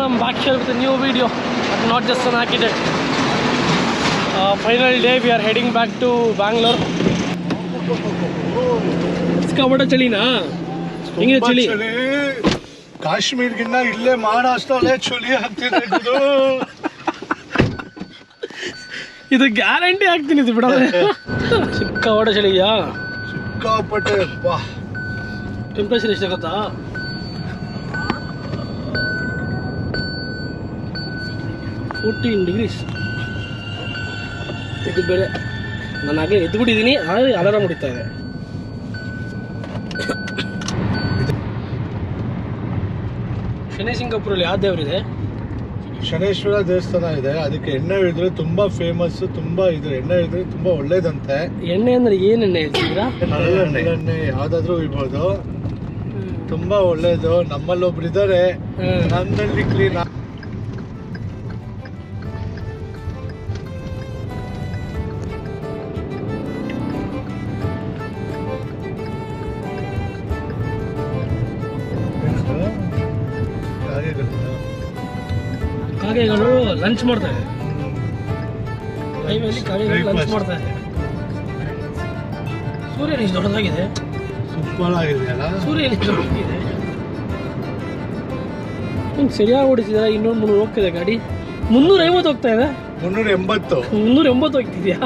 I'm back here with a new video, but not just an architect. Final day, we are heading back to Bangalore. ಸಿಕ್ಕಾಪಟ್ಟೆ ಚಳಿನಾ? ಹೆಂಗಿದೆ ಚಳಿ? ಕಾಶ್ಮೀರ್ಗಿನ್ನ ಇಲ್ಲೇ ಮಹಾರಾಷ್ಟ್ರಲ್ಲೇ ಚಳಿ ಆಗ್ತಿದೆ. ಇದು ಗ್ಯಾರಂಟಿ ಆಗ್ತೀನಿ ಇದು ಬಿಡೋದು. ಸಿಕ್ಕಾಪಟ್ಟೆ ಚಳಿಯಾ? ಸಿಕ್ಕಾಪಟ್ಟೆ. ಟೆಂಪರೇಚರ್ ಎಷ್ಟು ಗೊತ್ತಾ? 14 degrees. ಇದು ಬೇರೆ. ನಾನು ಆಗಲೇ ಎದ್ದುಬಿಟ್ಟಿದ್ದೀನಿ, ಆದರೆ ಅಲಾರಾಮ್ ಹೊಡಿತಾ ಇದೆ. ಶನಿ ಸಿಂಗಾಪುರಲ್ಲಿ ಯಾವ ದೇವರಿದೆ? ಶನೇಶ್ವರ ದೇವಸ್ಥಾನ ಇದೆ. ಅದಕ್ಕೆ ಎಣ್ಣೆ ಇಳಿದ್ರೆ ತುಂಬಾ ಫೇಮಸ್. ತುಂಬಾ ಇದು ಎಣ್ಣೆ ಇಳಿದ್ರೆ ತುಂಬಾ ಒಳ್ಳೇದಂತೆ. ಎಣ್ಣೆ ಅಂದ್ರೆ ಏನ್ ಎಣ್ಣೆ ಹೇಳ್ತಿದ್ದೀರಾ? ಎಣ್ಣೆ ಯಾವ್ದಾದ್ರು ಇರ್ಬೋದು, ತುಂಬಾ ಒಳ್ಳೇದು. ನಮ್ಮಲ್ಲಿ ಒಬ್ರು ಇದಾರೆ, ನಂದಲ್ಲಿ ಕ್ಲೀನ್. ಕಾಗೆಗಳು ಲಂಚ್ ಮಾಡ್ತಾರೆ, ಹೈವೇಲಿ ಕಾಗೆಗಳು ಲಂಚ್ ಮಾಡ್ತಾರೆ. ಸೂರ್ಯನ ಇಷ್ಟು ದೊಡ್ಡದಾಗಿದೆ. ಸೂಪರ್ ಆಗಿದೆಯಲ್ಲ ಸೂರ್ಯನ ಇಷ್ಟು ದೊಡ್ಡದಾಗಿದೆ. ಹಿಂಗೆ ಸರಿಯಾಗಿ ಓಡಿಸಿದ್ರೆ ಇನ್ನೊಂದು 300 ಹೋಗ್ತಿದೆ ಗಾಡಿ. 350 ಹೋಗ್ತಾ ಇದೆ. 380 ಹೋಗ್ತಿದ್ಯಾ?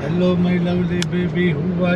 ಹಲೋ ಮೈ ಲವ್ಲಿ ಬೇಬಿ, ಹೂವ